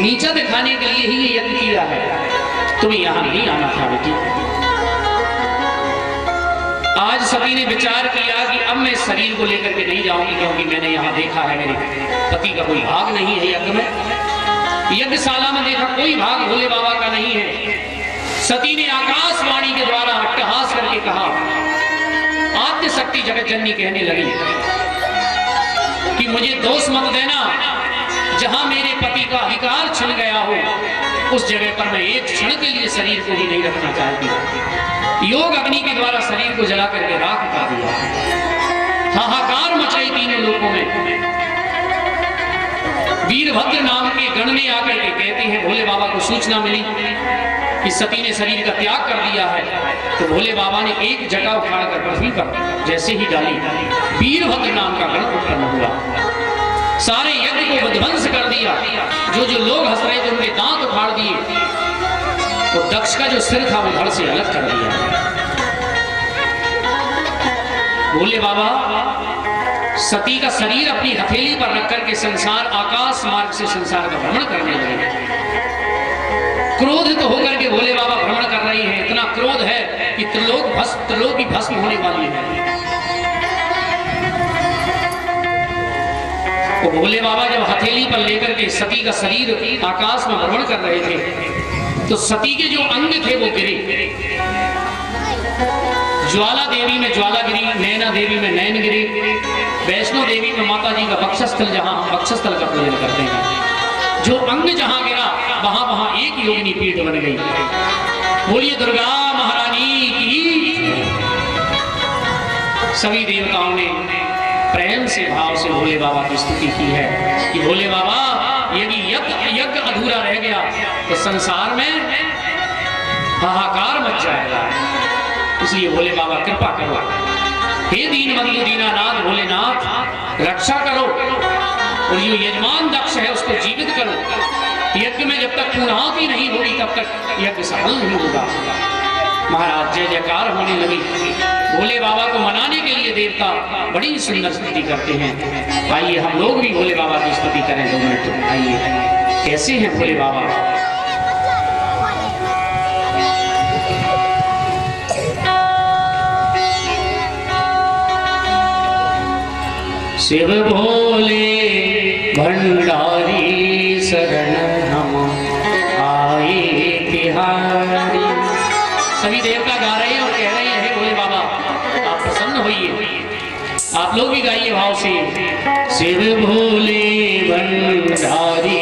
A: नीचा दिखाने के लिए ही ये यज्ञ किया है, तुम्हें यहां नहीं आना था बेटी। आज सभी ने विचार किया कि अब मैं शरीर को लेकर के नहीं जाऊंगी, क्योंकि मैंने यहाँ देखा है मेरे पति का कोई भाग नहीं है यज्ञ में। यज्ञशाला में देखा कोई भाग भोले बाबा का नहीं है। सती ने आकाशवाणी के द्वारा अट्टहास करके कहा, आद्य शक्ति जगत जननी कहने लगी कि मुझे दोष मत देना, जहां मेरे पति का अधिकार छिन गया हो उस जगह पर मैं एक क्षण के लिए शरीर को भी नहीं रखना चाहती। योग अग्नि के द्वारा शरीर को जला करके राख कर दिया। हाहाकार मच गई तीनों लोगों में। वीरभद्र नाम के गण ने आकर के कहते हैं, भोले बाबा को सूचना मिली कि सती ने शरीर का त्याग कर दिया है। तो भोले बाबा ने एक जटा उठाकर पृथ्वी पर जैसे ही डाली, वीरभद्र नाम का गण उत्पन्न हुआ, सारे यज्ञ को विध्वंस कर दिया। जो जो लोग हंस रहे थे उनके दांत उखाड़ दिए, तो दक्ष का जो सिर था वो धड़ से अलग कर दिया। भोले बाबा सती का शरीर अपनी हथेली पर रख करके संसार आकाश मार्ग से संसार का भ्रमण करने लगे। क्रोधित होकर के भोले बाबा भ्रमण कर रही हैं। इतना क्रोध है कि त्रिलोक की भस्म होने वाली है। तो भोले बाबा जब हथेली पर लेकर के सती का शरीर आकाश में भ्रमण कर रहे थे, तो सती के जो अंग थे वो गिरे। ज्वाला देवी में ज्वाला गिरी, नैना देवी में नैन गिरी, वैष्णो देवी में माता जी का बक्षस्थल, जहाँ हम बक्षस्थल का पूजन करते हैं, जो अंग जहाँ गिरा वहां वहां एक योगिनी पीठ बन गई। बोलिए दुर्गा महारानी की। सभी देवताओं ने प्रेम से भाव से भोले बाबा की स्तुति की है कि भोले बाबा यदि यज्ञ अधूरा रह गया तो संसार में हाहाकार मच जाएगा, इसलिए भोले बाबा कृपा करो। हे दीन बंधु दीनानाथ भोलेनाथ रक्षा करो, और जो यजमान दक्ष है उसको जीवित करो। यज्ञ में जब तक पूर्णाहुति नहीं होगी तब तक यज्ञ सफल नहीं होगा। महाराज जय जयकार होने लगी। भोले बाबा को मनाने के लिए देवता बड़ी सुंदर स्तुति करते हैं। आइए हम लोग भी भोले बाबा की स्तुति करें 2 मिनट। आइए, कैसे हैं भोले बाबा? शिव भोले भंडारी शरण हम आए तिहारी। सभी देवता गा रहे हैं और कह रहे हैं हे भोले बाबा आप प्रसन्न होइए। आप लोग भी गाइए भाव से। शिव भोले भंडारी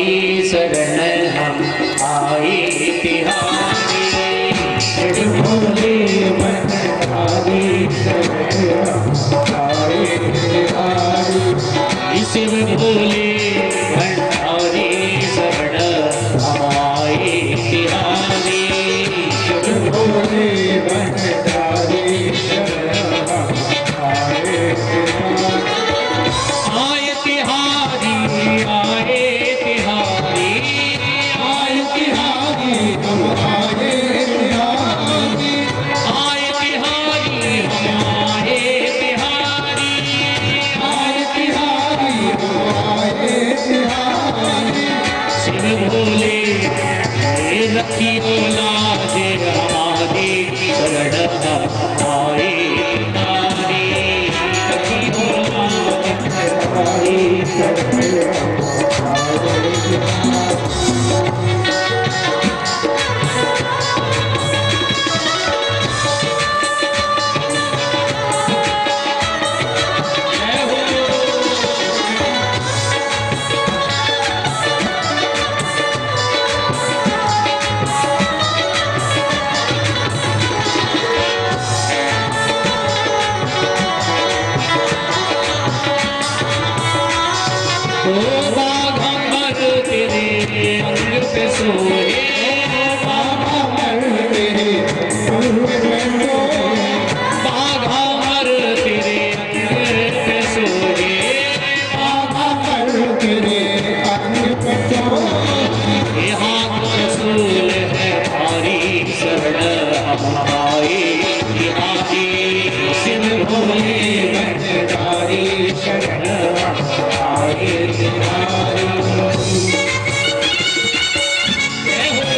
A: शरण हम आए तिहारी।
B: शिव भोले भंडारी शरण हम आए तिहारी।
A: शिव भोले भंडारी शरण हम आए तिहारी।
B: शिव भोले भंडारी शरण हम आए तिहारी।
A: आए तिहारी, आए तिहारी,
B: आए तिहारी हम आए तिहारी।
A: आए तिहारी हम आए तिहारी।
B: आए तिहारी हम आए तिहारी।
A: शिव भोले रखी औलाद हमारी शरण आए तिहारी। रखी औलाद
B: हमारी शरण हम आए तिहारी।
A: बाघंबर तेरे अंग पे सोए,
B: बाघंबर तेरे अंग पे सोए।
A: बाघंबर तेरे अंग पे सोए।
B: बाघंबर तेरे अंग पे सोए।
A: यहाँ तो रसूल है हमारी शरण हम आए तिहारी। शिव भोले
B: भंडारी शरण हम आए तिहारी।
A: जय हो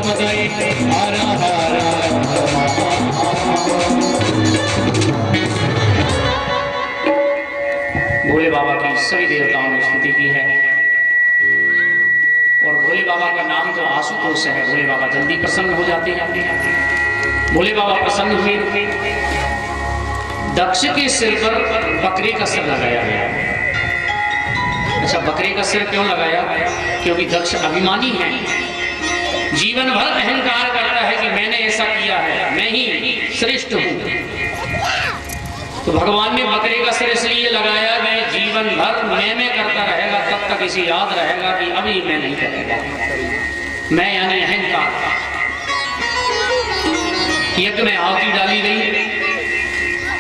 B: पतये हर हर
A: भोले बाबा की सभी देवताओं ने स्तुति की है। और भोले बाबा का नाम तो आशुतोष है। भोले बाबा जल्दी प्रसन्न हो जाते हैं। भोले बाबा प्रसन्न हुए, दक्ष के सिर पर बकरे का सिर लगाया गया। अच्छा, बकरे का सिर क्यों लगाया? क्योंकि दक्ष अभिमानी है, जीवन भर अहंकार करता है कि मैंने ऐसा किया है, मैं ही श्रेष्ठ हूं। तो भगवान ने बकरे का सिर इसलिए लगाया कि जीवन भर मैं करता रहेगा, तब तक इसे याद रहेगा कि अभी मैं नहीं करेगा। मैं यानी अहंकार। यज्ञ में आहुति डाली गई,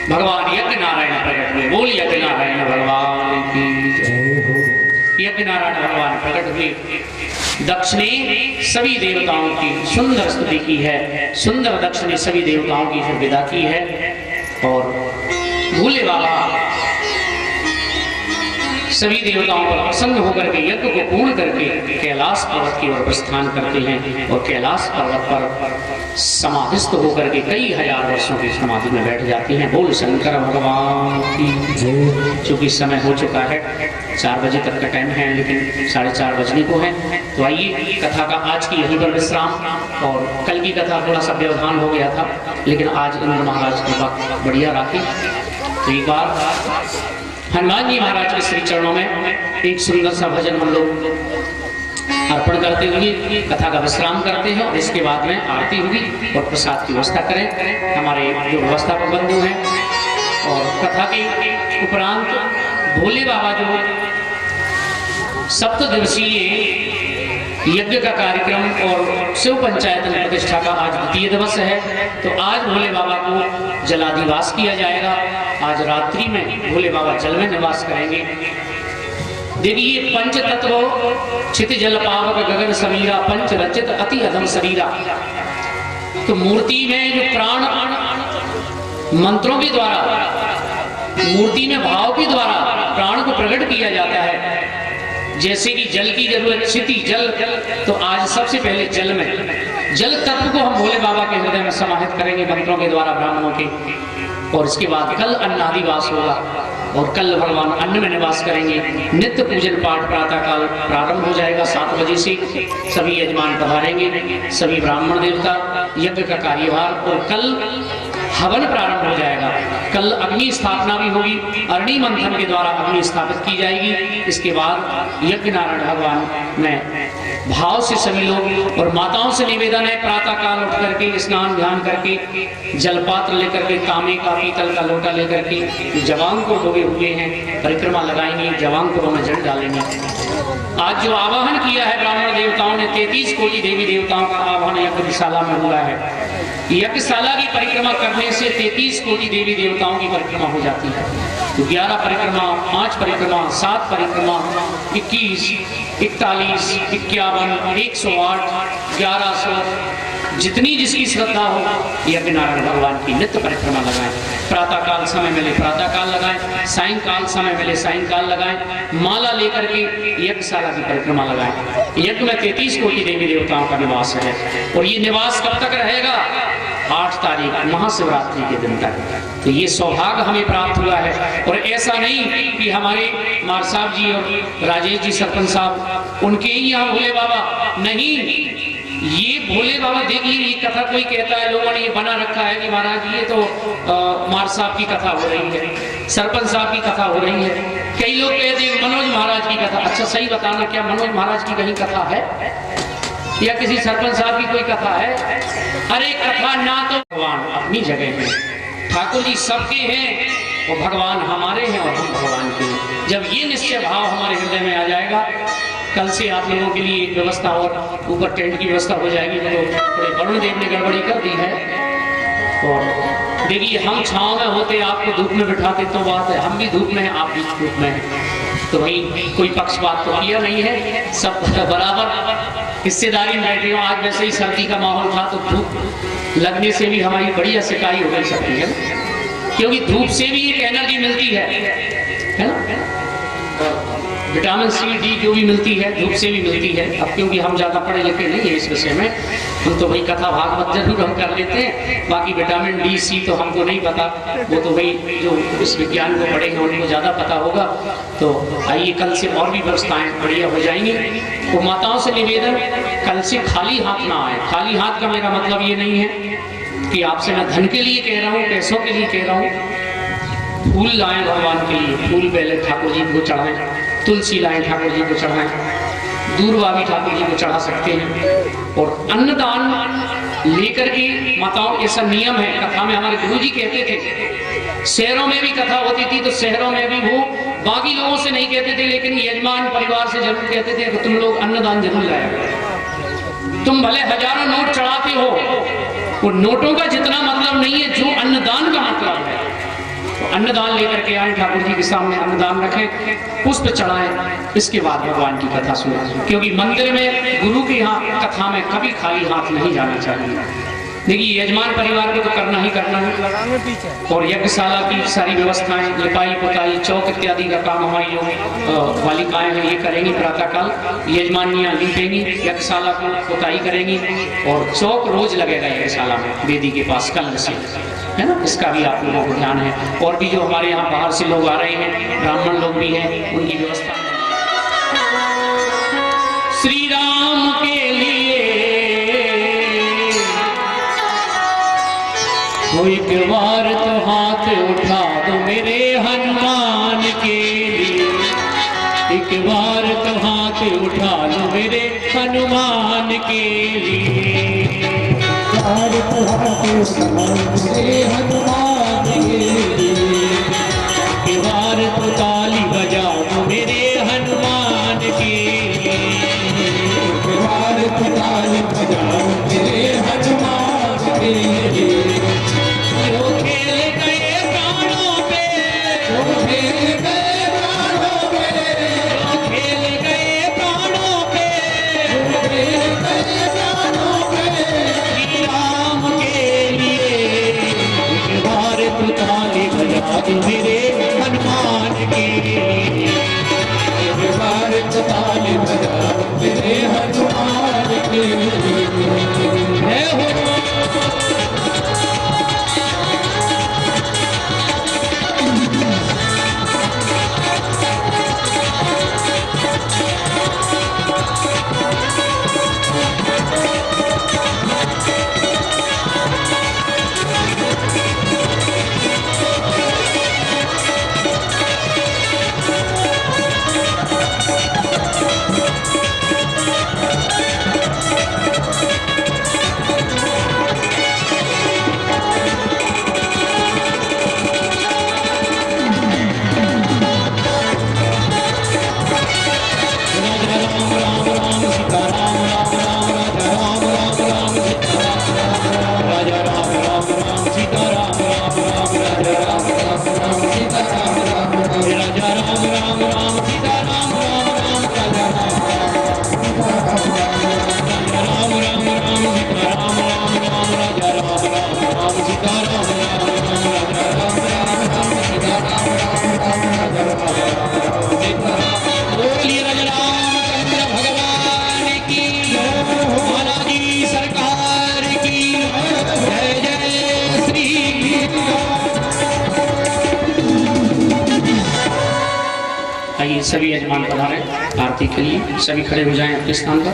A: भगवान यज्ञ नारायण प्रकट हुए। बोल यज्ञ नारायण भगवान की जय हो। यज्ञ नारायण भगवान प्रकट हुए। दक्ष ने सभी देवताओं की सुंदर स्तुति की है। सुंदर दक्ष ने सभी देवताओं की फिर विदा की है। और भोले बाबा सभी देवताओं पर प्रसन्न होकर के यज्ञ को पूर्ण करके कैलाश पर्वत की ओर प्रस्थान करते हैं। और कैलाश पर्वत पर समाधिस्थ होकर के कई हजार वर्षों की समाधि में बैठ जाते हैं। बोल शंकर भगवान की जय। चूंकि समय हो चुका है, 4 बजे तक का टाइम है, लेकिन 4:30 बजने को है। तो आइए, कथा का आज की यहीं पर विश्राम। और कल की कथा थोड़ा सा व्यवधान हो गया था, लेकिन आज इंद्र महाराज की बात बढ़िया राखी। तो एक बार हनुमान जी महाराज के श्री चरणों में एक सुंदर सा भजन हम लोग अर्पण करते हुए कथा का विश्राम करते हैं। और इसके बाद में आरती होगी और प्रसाद की व्यवस्था करें हमारे जो व्यवस्थापक बंधु हैं। और कथा के उपरांत भोले बाबा जो 7 दिवसीय यज्ञ का कार्यक्रम और शिव पंचायत प्रतिष्ठा का आज 2य दिवस है। तो आज भोले बाबा को जलाधिवास किया जाएगा। आज रात्रि में भोले बाबा जल में निवास करेंगे। देखिए, पंच तत्व छित जल पावक गगन समीरा, पंच रचित अति अधम शरीरा। तो मूर्ति में जो प्राण मंत्रों के द्वारा, मूर्ति में भाव के द्वारा प्राण को प्रकट किया जाता है। जैसे कि जल की जरूरत, क्षिति जल, तो आज सबसे पहले जल में जल तत्व को हम भोले बाबा के हृदय में समाहित करेंगे मंत्रों के द्वारा, ब्राह्मणों के। और इसके बाद कल अन्नादिवास होगा और कल भगवान अन्न में निवास करेंगे। नित्य पूजन पाठ प्रातः काल प्रारंभ हो जाएगा 7 बजे से। सभी यजमान पधारेंगे, सभी ब्राह्मण देवता, यज्ञ का कार्यभार। और कल हवन प्रारंभ हो जाएगा। कल अग्नि स्थापना भी होगी, अग्नि मंथन के द्वारा अग्नि स्थापित की जाएगी। इसके बाद यज्ञ नारायण भगवान में भाव से सभी लोग, और माताओं से निवेदन है प्रातः काल उठ करके स्नान ध्यान करके जलपात्र लेकर के, तांबे का पीतल का लोटा लेकर के जवान को डोबे हुए हैं परिक्रमा लगाएंगे, जवान को में जल डालेंगे। आज जो आवाहन किया है ब्राह्मण देवताओं ने, 33 कोटि देवी देवताओं का आवाहन यज्ञशाला में हुआ है। यज्ञशाला की परिक्रमा करने से 33 कोटि देवी देवताओं की परिक्रमा हो जाती है। तो 11 परिक्रमा, 5 परिक्रमा, 7 परिक्रमा, 21, 41, 51, 108, 1100, जितनी जिसकी श्रद्धा हो यज्ञ नारायण भगवान की नित्य परिक्रमा लगाएं। प्रातः काल समय मिले प्रातः काल लगाएं, सायंकाल समय मिले सायंकाल लगाएं। माला लेकर के यज्ञशाला की परिक्रमा लगाएं। यज्ञ में 33 कोटि देवी देवताओं का निवास है। और ये निवास कब तक रहेगा? 8 तारीख महाशिवरात्रि के दिन तक। तो ये सौभाग्य हमें प्राप्त हुआ है। और ऐसा नहीं कि हमारे मार साहब जी और राजेश जी सरपंच साहब उनके ही यहाँ भोले बाबा, नहीं, ये भोले बाबा देखिए, ये कथा कोई कहता है, लोगों ने ये बना रखा है कि महाराज ये तो मार साहब की कथा हो रही है, सरपंच साहब की कथा हो रही है। कई लोग कहते हैं मनोज महाराज की कथा। अच्छा, सही बताना, क्या मनोज महाराज की कहीं कथा है या किसी सरपंच साहब की कोई कथा है? अरे कथा ना तो भगवान अपनी जगह है, ठाकुर जी सबके हैं और भगवान हमारे हैं और हम भगवान के हैं। जब ये निश्चय भाव हमारे हृदय में आ जाएगा, कल से आप लोगों के लिए एक व्यवस्था और ऊपर टेंट की व्यवस्था हो जाएगी। तो थोड़े वरुण देव ने गड़बड़ी कर दी है। और देखिए, हम छांव में होते, आपको धूप में बिठाते तो बात है, हम भी धूप में हैं, आप भी धूप में हैं। तो भाई कोई पक्षपात तो किया नहीं है, सब बराबर हिस्सेदारी में बैठे हो। आज वैसे ही सर्दी का माहौल था, तो धूप लगने से भी हमारी बढ़िया सिकाई हो गई सकती है, क्योंकि धूप से भी एक एनर्जी मिलती है ना। विटामिन सी डी जो भी मिलती है धूप से भी मिलती है। अब क्योंकि हम ज़्यादा पढ़े लिखे नहीं है इस विषय में, हम तो भाई कथा भागवत जरूर हम कर लेते हैं, बाकी विटामिन डी सी तो हमको नहीं पता, वो तो भाई जो इस विज्ञान को पढ़ेंगे उनको ज़्यादा पता होगा। तो आइए कल से और भी व्यवस्थाएँ बढ़िया हो जाएंगी। तो माताओं से निवेदन, कल से खाली हाथ ना आए। खाली हाथ का मेरा मतलब ये नहीं है कि आपसे मैं धन के लिए कह रहा हूँ, पैसों के लिए कह रहा हूँ। फूल लाएं भगवान के लिए, फूल पहले ठाकुर जी को चढ़ाएं, तुलसी लाएं ठाकुर जी को चढ़ाएं, दूर्वा भी ठाकुर जी को चढ़ा सकते हैं। और अन्नदान लेकर के माताओं, ऐसा नियम है, कथा में हमारे गुरु जी कहते थे, शहरों में भी कथा होती थी तो शहरों में भी वो बाकी लोगों से नहीं कहते थे, लेकिन यजमान परिवार से जरूर कहते थे कि तुम लोग अन्नदान जरूर लाया। तुम भले हजारों नोट चढ़ाते हो, वो नोटों का जितना मतलब नहीं है जो अन्नदान का मतलब है। तो अन्नदान लेकर के आए, ठाकुर जी के सामने अन्नदान रखें, पुष्प चढ़ाएं, इसके बाद भगवान की कथा सुनें। क्योंकि मंदिर में गुरु के यहाँ कथा में कभी खाली हाथ नहीं जाना चाहिए। देखिए यजमान परिवार को तो करना ही करना है, और यज्ञशाला की सारी व्यवस्थाएं, लिपाई पुताई, चौक इत्यादि का काम हमारी जो बालिकाएं हैं ये करेंगी। प्रातःकाल यजमानियां लिपेंगी, यज्ञशाला को पुताई करेंगी, और चौक रोज लगेगा यज्ञशाला में वेदी के पास कल से, है ना। इसका भी आप लोगों को ध्यान है। और भी जो हमारे यहाँ बाहर से लोग आ रहे हैं, ब्राह्मण लोग भी हैं, उनकी व्यवस्था श्री राम के लिए एक बार तो हाथ उठा दो मेरे हनुमान के लिए, एक बार तो हाथ उठा लो मेरे हनुमान के लिए,
B: बार तो हाथ उठा मेरे हनुमान के लिए,
A: एक बार तो ताली बजा दो मेरे हनुमान के लिए,
B: एक बार तो ताली बजाओ मेरे हनुमान के लिए।
A: जो खेल गए प्राणों पे,
B: जो खेल गए प्राणों पे,
A: जो खेल गए प्राणों पे,
B: जो खेल गए प्राणों पे,
A: श्री राम के लिए एक बार तो ताली बजा दो मेरे हनुमान के लिए,
B: एक बार तो ताली बजाओ मेरे हनुमान के लिए।
A: जय हो। आइए सभी यजमान पधारे आरती के लिए, सभी खड़े हो जाएं अपने स्थान पर।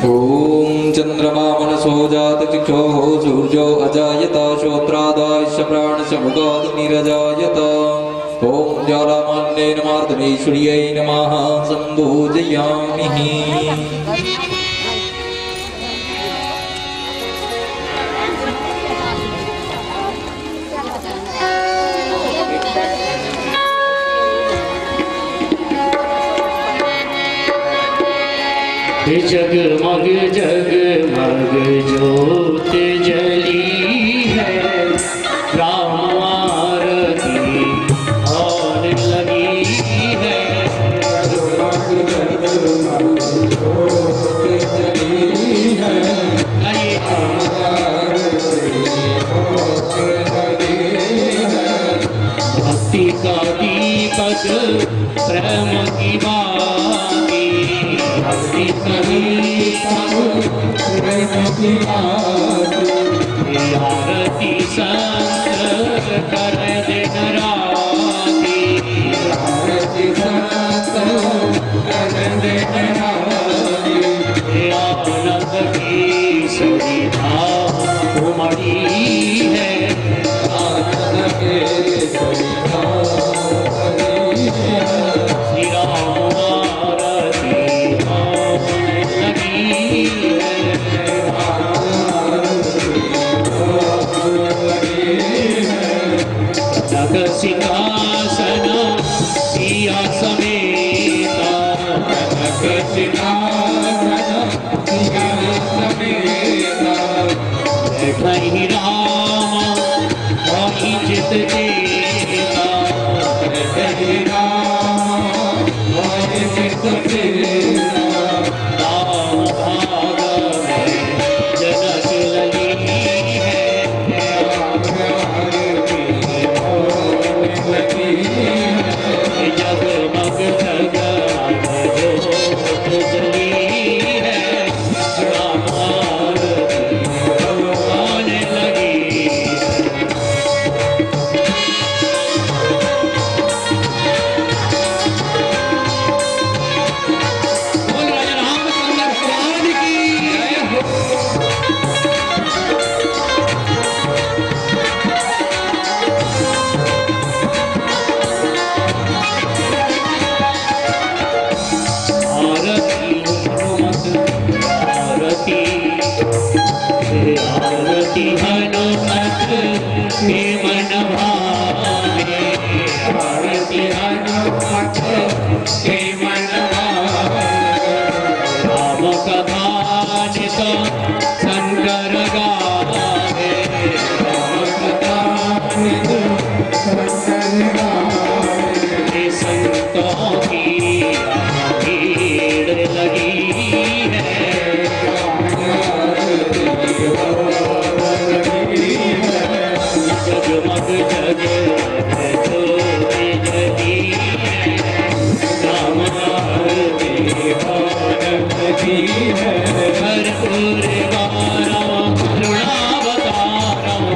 C: ओम चंद्रमा मनसो जात चक्षुः सूर्यो अजायत श्रोत्रादायश्च प्राणस्य मुखात् निरजायत। ओम ज्वालामान्येन मार्दनेश्वर्यै नमः संपूजयामि।
A: जगमग जगमग ज्योत जली है, राम आरती और लगी है।
B: जगमग जगमग ज्योत जली है,
A: आइए
B: आरती और लगी है।
A: धर्म की बाती भक्ति सभी आरती संत कर दिन राती आनंद की सुविधा उमड़ी है श्री राम आरती लगी जग सिंहासन सिया समेता बैठहि राम वही चित चेता राम भाग में जनक लगी है जगमग जगमग ज्योत जली है राम आरती होने लगी बोल राजा रामचंद्र भगवान की जय हो। आरती हनुमत आरती आरती हनुमत के मन भावे आरती हनुमत के मन भावे राम कथा नित शंकर गावे राम कथा नित संतों की भीड़ लगी है जगमग जगमग ज्योत जली है राम आरती होने लगी है भरपूर गारम करुणावतारम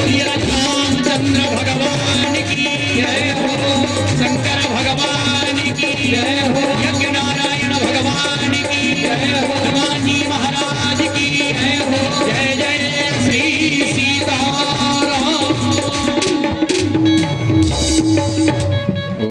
A: रामचंद्र भगवान की जय हो शंकर भगवान की जय